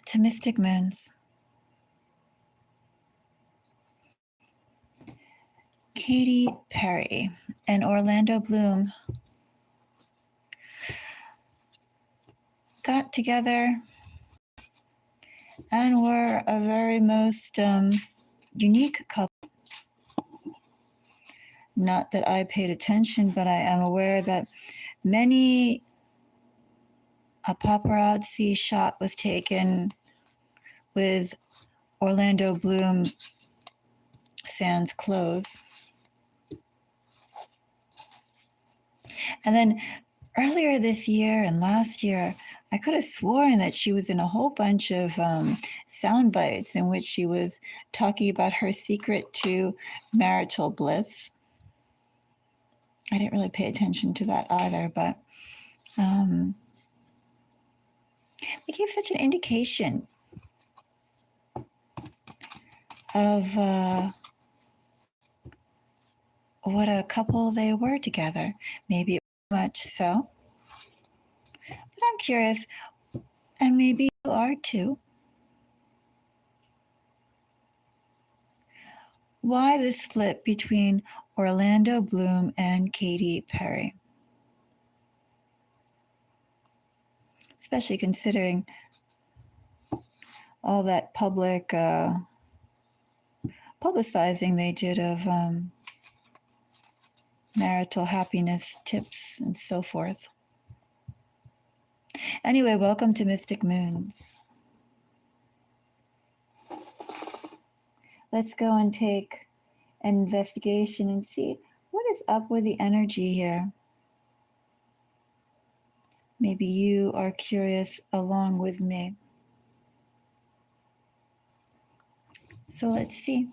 to Mystic Moons. Katy Perry and Orlando Bloom got together and were a very most unique couple. Not that I paid attention, but I am aware that a paparazzi shot was taken with Orlando Bloom sans clothes. And then earlier this year and last year, I could have sworn that she was in a whole bunch of sound bites in which she was talking about her secret to marital bliss. I didn't really pay attention to that either, but they gave such an indication of what a couple they were together. Maybe much so. But I'm curious, and maybe you are too. Why the split between Orlando Bloom and Katy Perry? Especially considering all that public publicizing they did of marital happiness tips and so forth. Anyway, welcome to Mystic Moons. Let's go and take an investigation and see what is up with the energy here. Maybe you are curious along with me. So let's see.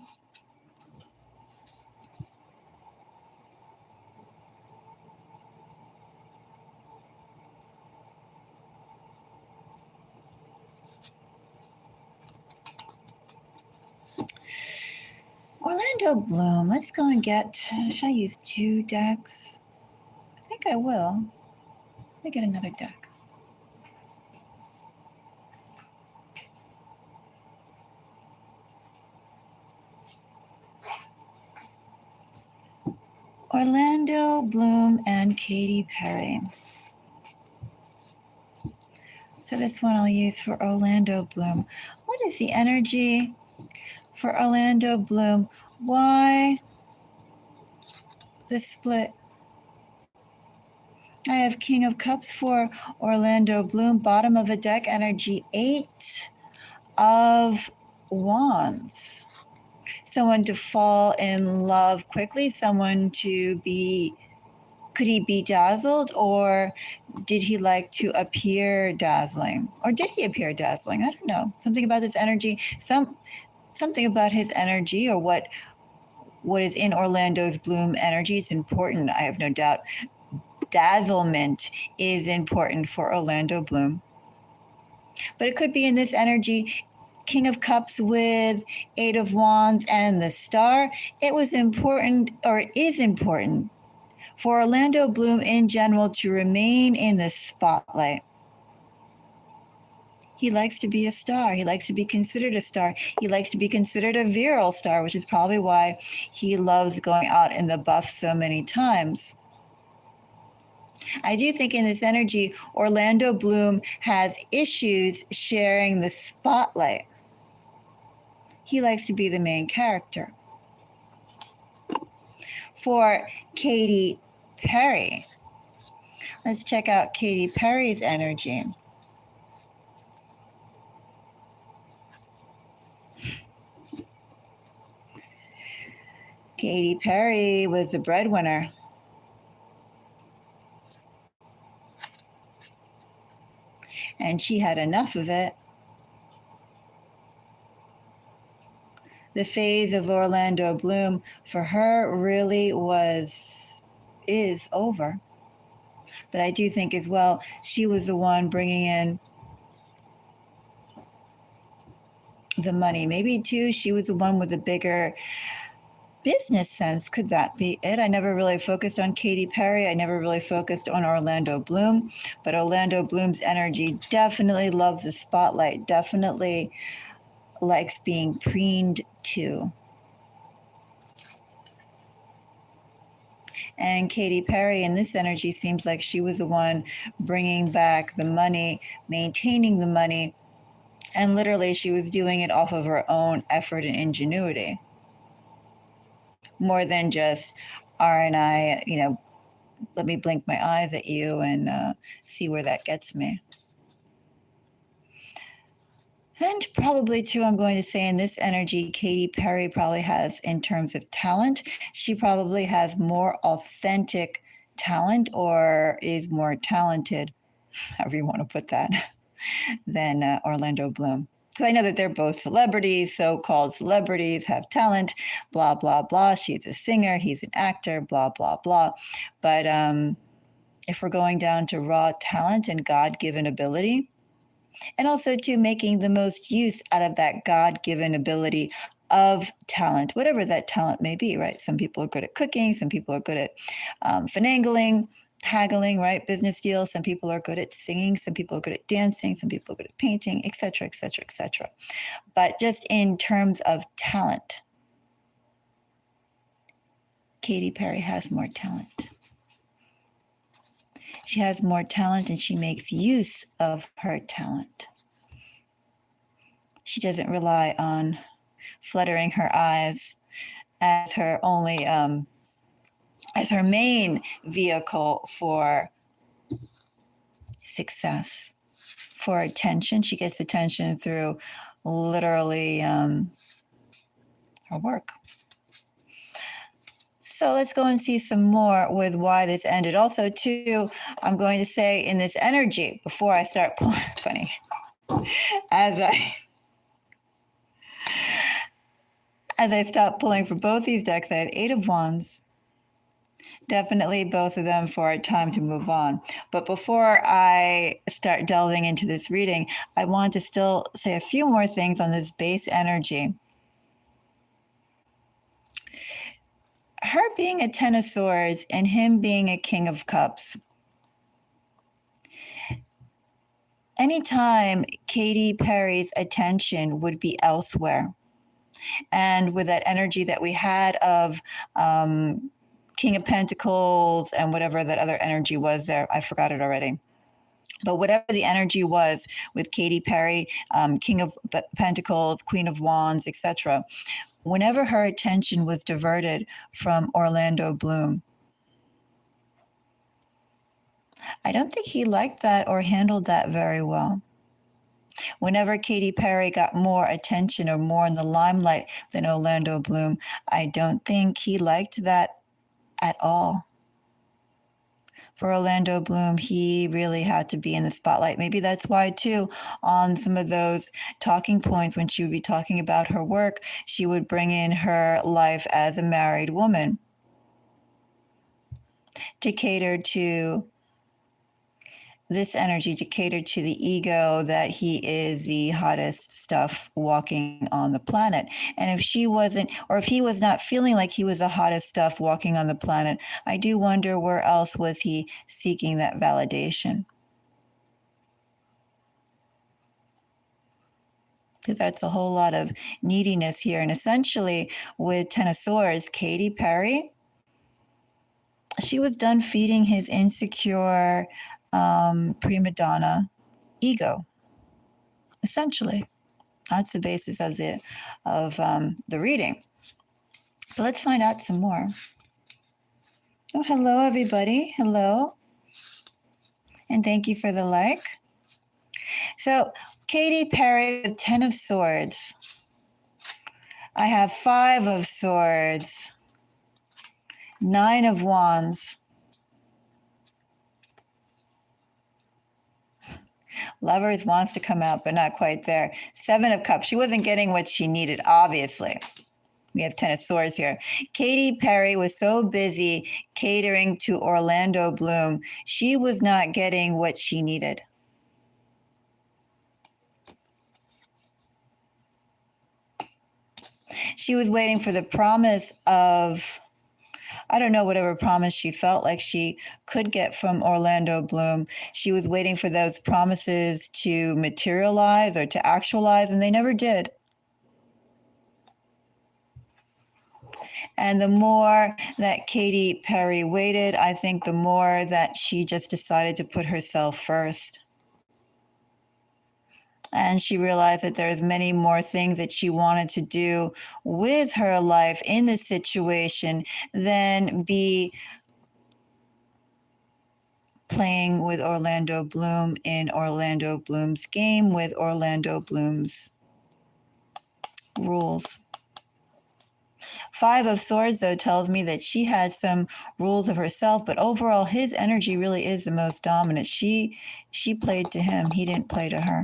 Orlando Bloom, let's go and get, should I use 2 decks? I think I will. Let me get another deck. Orlando Bloom and Katy Perry. So this one I'll use for Orlando Bloom. What is the energy for Orlando Bloom? Why the split? I have King of Cups for Orlando Bloom, bottom of a deck energy, 8 of Wands. Someone to fall in love quickly, someone to be, could he be dazzled, or did he like to appear dazzling? Or did he appear dazzling? I don't know. Something about this energy, something about his energy, or what is in Orlando's Bloom energy. It's important, I have no doubt. Dazzlement is important for Orlando Bloom. But it could be in this energy, King of Cups with 8 of Wands and the Star. It was important, or it is important, for Orlando Bloom in general to remain in the spotlight. He likes to be a star. He likes to be considered a star. He likes to be considered a virile star, which is probably why he loves going out in the buff so many times. I do think in this energy, Orlando Bloom has issues sharing the spotlight. He likes to be the main character. For Katy Perry, let's check out Katy Perry's energy. Katy Perry was a breadwinner. And she had enough of it. The phase of Orlando Bloom for her really is over. But I do think as well, she was the one bringing in the money. Maybe too, she was the one with the bigger business sense, could that be it? I never really focused on Katy Perry. I never really focused on Orlando Bloom, but Orlando Bloom's energy definitely loves the spotlight, definitely likes being preened to. And Katy Perry in this energy seems like she was the one bringing back the money, maintaining the money, and literally she was doing it off of her own effort and ingenuity. More than just, aren't I, let me blink my eyes at you and see where that gets me. And probably too, I'm going to say in this energy, Katy Perry probably has, in terms of talent, she probably has more authentic talent or is more talented, however you want to put that, than Orlando Bloom. Because I know that they're both celebrities, so-called celebrities, have talent, blah, blah, blah. She's a singer, he's an actor, blah, blah, blah. But if we're going down to raw talent and God-given ability, and also to making the most use out of that God-given ability of talent, whatever that talent may be, right? Some people are good at cooking, some people are good at finagling, haggling, right? Business deals. Some people are good at singing, some people are good at dancing, some people are good at painting, etc., etc., etc. But just in terms of talent, Katy Perry has more talent. She has more talent and she makes use of her talent. She doesn't rely on fluttering her eyes as her only as her main vehicle for success, for attention. She gets attention through literally her work. So let's go and see some more with why this ended. Also, too, I'm going to say in this energy before I start pulling, funny, as I stop pulling for both these decks, I have 8 of Wands. Definitely both of them for a time to move on. But before I start delving into this reading, I want to still say a few more things on this base energy. Her being a 10 of Swords and him being a King of Cups. Anytime Katy Perry's attention would be elsewhere, and with that energy that we had of King of Pentacles and whatever that other energy was there, I forgot it already. But whatever the energy was with Katy Perry, King of Pentacles, Queen of Wands, etc., whenever her attention was diverted from Orlando Bloom, I don't think he liked that or handled that very well. Whenever Katy Perry got more attention or more in the limelight than Orlando Bloom, I don't think he liked that at all. For Orlando Bloom, he really had to be in the spotlight. Maybe that's why, too, on some of those talking points, when she would be talking about her work, she would bring in her life as a married woman to cater to this energy, to cater to the ego that he is the hottest stuff walking on the planet. And if she wasn't, or if he was not feeling like he was the hottest stuff walking on the planet, I do wonder where else was he seeking that validation? Because that's a whole lot of neediness here. And essentially, with Ten of Swords, Katy Perry, she was done feeding his insecure prima donna ego. Essentially, that's the basis of the reading. But let's find out some more. Oh, hello, everybody. Hello. And thank you for the like. So, Katy Perry with 10 of Swords. I have 5 of Swords, 9 of Wands, Lovers wants to come out, but not quite there. 7 of Cups. She wasn't getting what she needed, obviously. We have 10 of Swords here. Katy Perry was so busy catering to Orlando Bloom, she was not getting what she needed. She was waiting for the promise of, I don't know, whatever promise she felt like she could get from Orlando Bloom. She was waiting for those promises to materialize or to actualize, and they never did. And the more that Katy Perry waited, I think the more that she just decided to put herself first. And she realized that there's many more things that she wanted to do with her life in this situation than be playing with Orlando Bloom in Orlando Bloom's game with Orlando Bloom's rules. Five of Swords, though, tells me that she had some rules of herself, but overall, his energy really is the most dominant. She played to him. He didn't play to her.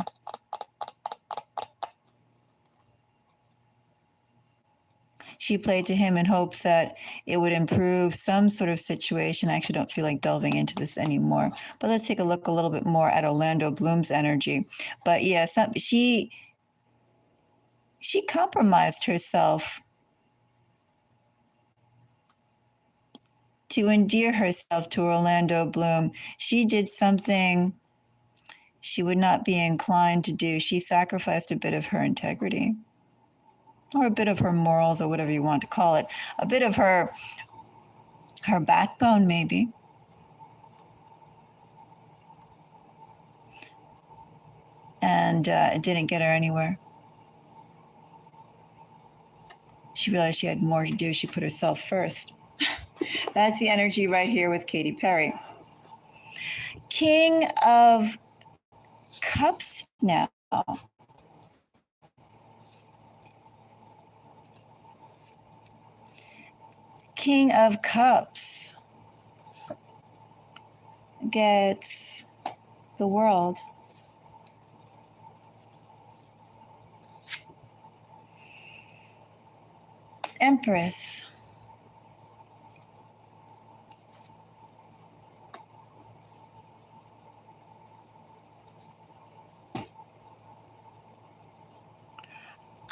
She played to him in hopes that it would improve some sort of situation. I actually don't feel like delving into this anymore. But let's take a look a little bit more at Orlando Bloom's energy. But yeah, she compromised herself to endear herself to Orlando Bloom. She did something she would not be inclined to do. She sacrificed a bit of her integrity, or a bit of her morals, or whatever you want to call it, a bit of her backbone, maybe. And it didn't get her anywhere. She realized she had more to do. She put herself first. That's the energy right here with Katy Perry. King of Cups now. King of Cups gets the World. Empress.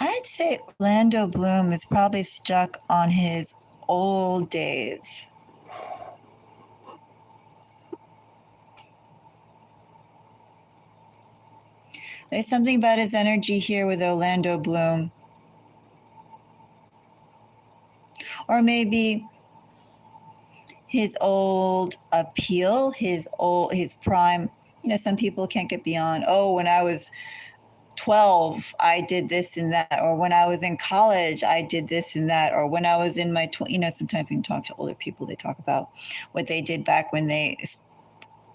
I'd say Orlando Bloom is probably stuck on his old days. There's something about his energy here with Orlando Bloom. Or maybe his old appeal, his prime. You know, some people can't get beyond, oh, when I was 12, I did this and that, or when I was in college, I did this and that, or when I was in my, sometimes when you talk to older people, they talk about what they did back when they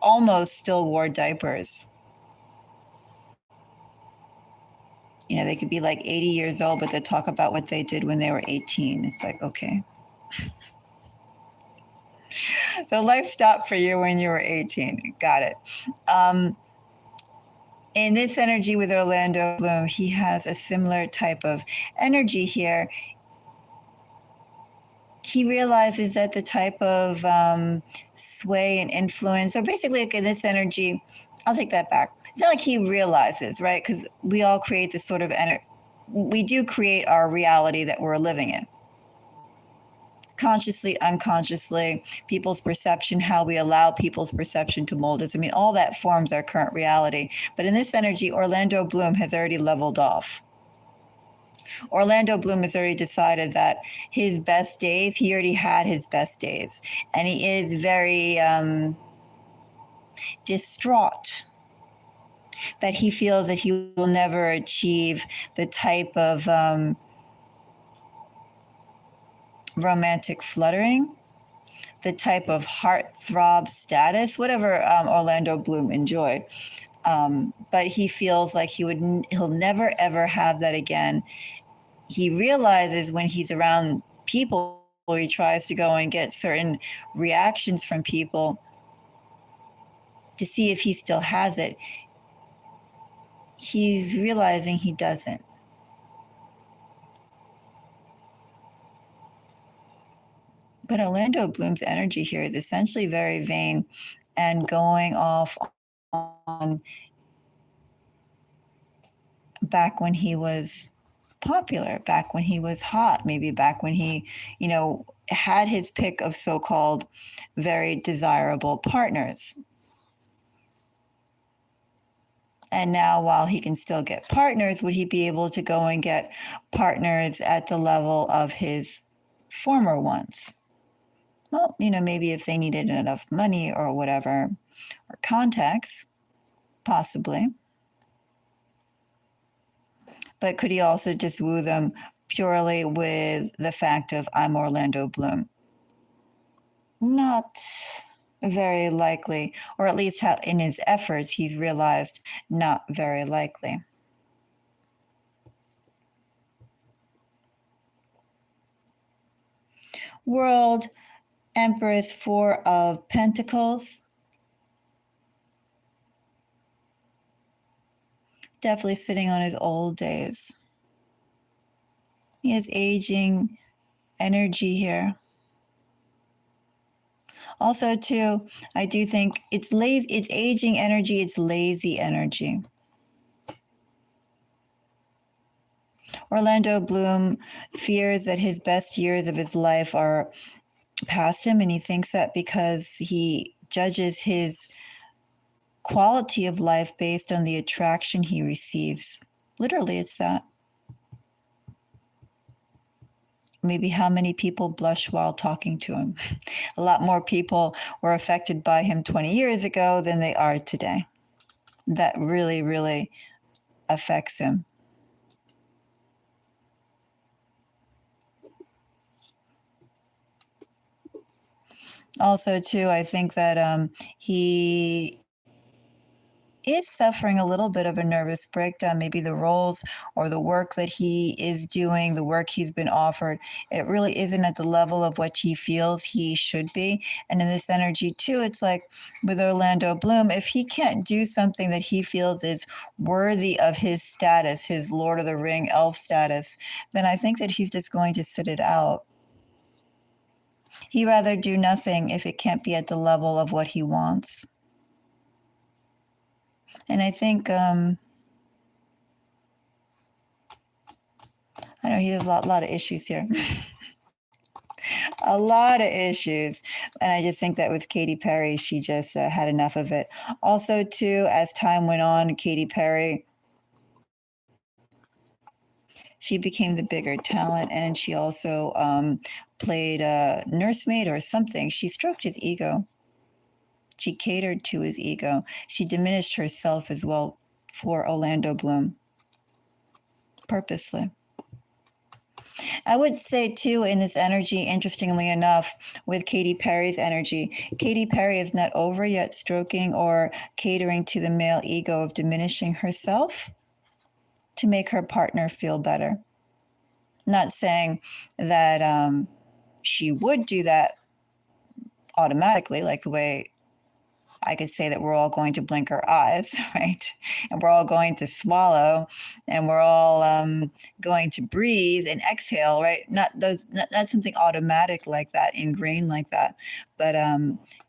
almost still wore diapers. You know, they could be like 80 years old, but they talk about what they did when they were 18. It's like, okay. So life stopped for you when you were 18. Got it. In this energy with Orlando Bloom, he has a similar type of energy here. He realizes that the type of sway and influence, or basically like in this energy, I'll take that back. It's not like he realizes, right? Because we all create this sort of energy. We do create our reality that we're living in. Consciously, unconsciously, people's perception, how we allow people's perception to mold us. I mean, all that forms our current reality. But in this energy, Orlando Bloom has already leveled off. Orlando Bloom has already decided that his best days, he already had his best days. And he is very distraught that he feels that he will never achieve the type of romantic fluttering, the type of heartthrob status, whatever Orlando Bloom enjoyed. But he feels like he'll never ever have that again. He realizes when he's around people, he tries to go and get certain reactions from people to see if he still has it. He's realizing he doesn't. But Orlando Bloom's energy here is essentially very vain and going off on back when he was popular, back when he was hot, maybe back when he, had his pick of so-called very desirable partners. And now, while he can still get partners, would he be able to go and get partners at the level of his former ones? Well, maybe if they needed enough money or whatever, or contacts, possibly. But could he also just woo them purely with the fact of, I'm Orlando Bloom? Not very likely, or at least in his efforts, he's realized not very likely. World Empress, Four of Pentacles. Definitely sitting on his old days. He has aging energy here. Also, too, I do think it's lazy, it's aging energy, it's lazy energy. Orlando Bloom fears that his best years of his life are past him, and he thinks that because he judges his quality of life based on the attraction he receives. Literally, it's that. Maybe how many people blush while talking to him. A lot more people were affected by him 20 years ago than they are today. That really, really affects him. Also, too, I think that he is suffering a little bit of a nervous breakdown. Maybe the roles or the work that he is doing, the work he's been offered, it really isn't at the level of what he feels he should be. And in this energy, too, it's like with Orlando Bloom, if he can't do something that he feels is worthy of his status, his Lord of the Ring elf status, then I think that he's just going to sit it out. He'd rather do nothing if it can't be at the level of what he wants. And I think, I know he has a lot of issues here. A lot of issues. And I just think that with Katy Perry, she just had enough of it. Also, too, as time went on, Katy Perry, she became the bigger talent, and she also played a nursemaid or something. She stroked his ego. She catered to his ego. She diminished herself as well for Orlando Bloom, purposely. I would say, too, in this energy, interestingly enough, with Katy Perry's energy, Katy Perry is not over yet stroking or catering to the male ego of diminishing herself to make her partner feel better. Not saying that she would do that automatically, like the way I could say that we're all going to blink our eyes, right? And we're all going to swallow, and we're all going to breathe and exhale, right? Not something automatic like that, ingrained like that. But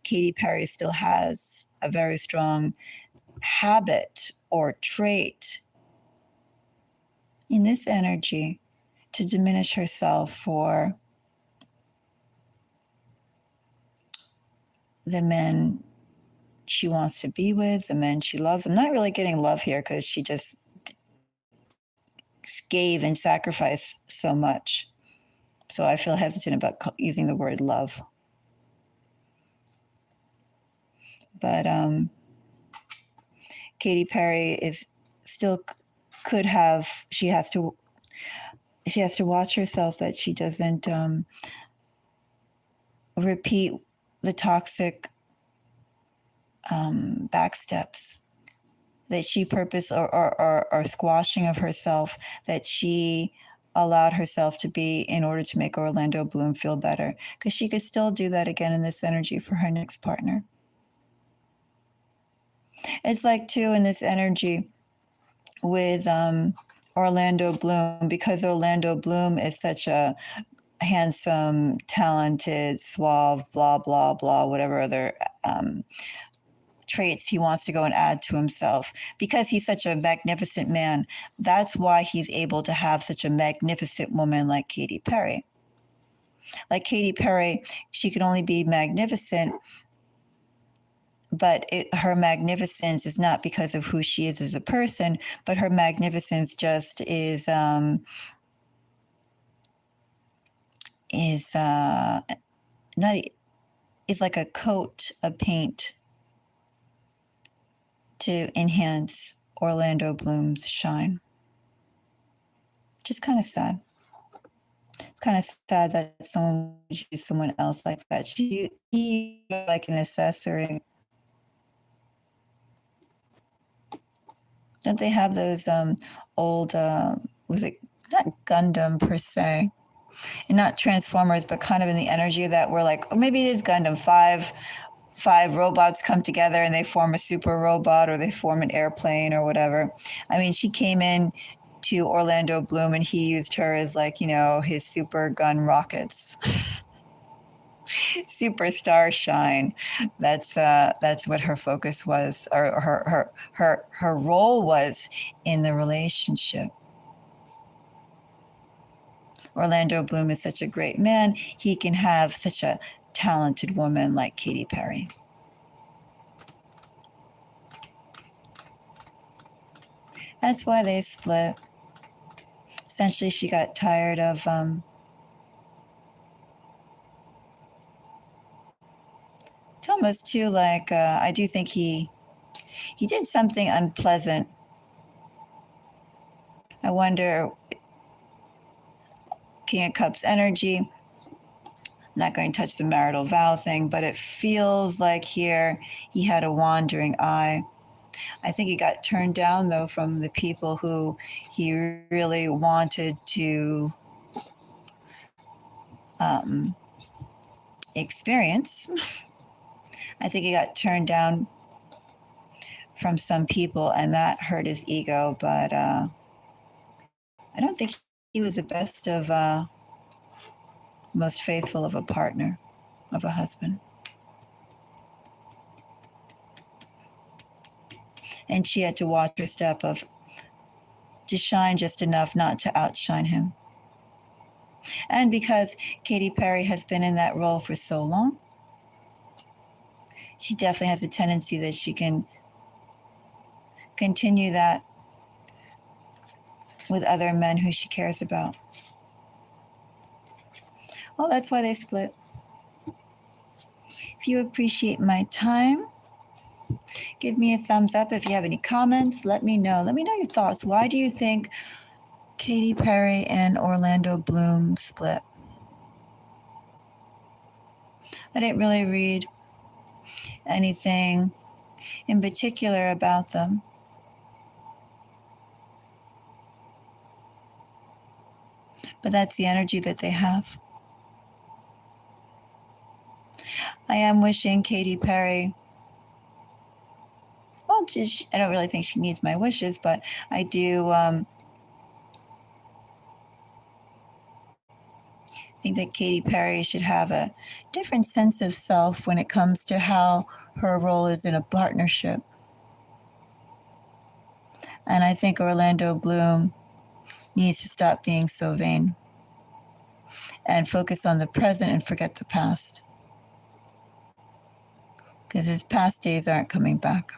Katy Perry still has a very strong habit or trait in this energy to diminish herself for the men she wants to be with, the men she loves. I'm not really getting love here because she just gave and sacrificed so much. So I feel hesitant about using the word love. But Katy Perry is still she has to watch herself that she doesn't repeat the toxic backsteps that she purposed or squashing of herself that she allowed herself to be in order to make Orlando Bloom feel better, because she could still do that again in this energy for her next partner. It's like, too, in this energy with Orlando Bloom, because Orlando Bloom is such a handsome, talented, suave, blah, blah, blah, whatever other traits he wants to go and add to himself. Because he's such a magnificent man, that's why he's able to have such a magnificent woman like Katy Perry. Like Katy Perry, she can only be magnificent, but her magnificence is not because of who she is as a person, but her magnificence just is not is like a coat of paint to enhance Orlando Bloom's shine. Just kind of sad. It's kind of sad that someone would use someone else like that. He like an accessory. Don't they have those old was it not Gundam per se, and not Transformers, but kind of in the energy of that, where like, or maybe it is Gundam. Five robots come together and they form a super robot, or they form an airplane or whatever. I mean, she came in to Orlando Bloom and he used her as like, his super gun rockets. Superstar shine. That's what her focus was, or her role was in the relationship. Orlando Bloom is such a great man. He can have such a talented woman like Katy Perry. That's why they split. Essentially, she got tired of it's almost too like I do think he did something unpleasant. I wonder, King of Cups energy. I'm not going to touch the marital vow thing, but it feels like here he had a wandering eye. I think he got turned down, though, from the people who he really wanted to experience. I think he got turned down from some people, and that hurt his ego. But I don't think he was the best of, most faithful of a partner, of a husband. And she had to watch her step to shine just enough not to outshine him. And because Katy Perry has been in that role for so long, she definitely has a tendency that she can continue that with other men who she cares about. Well, that's why they split. If you appreciate my time, give me a thumbs up. If you have any comments, let me know. Let me know your thoughts. Why do you think Katy Perry and Orlando Bloom split? I didn't really read anything in particular about them. But that's the energy that they have. I am wishing Katy Perry, well, I don't really think she needs my wishes, but I do think that Katy Perry should have a different sense of self when it comes to how her role is in a partnership. And I think Orlando Bloom needs to stop being so vain and focus on the present and forget the past. Because his past days aren't coming back.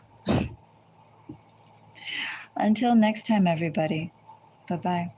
Until next time, everybody. Bye-bye.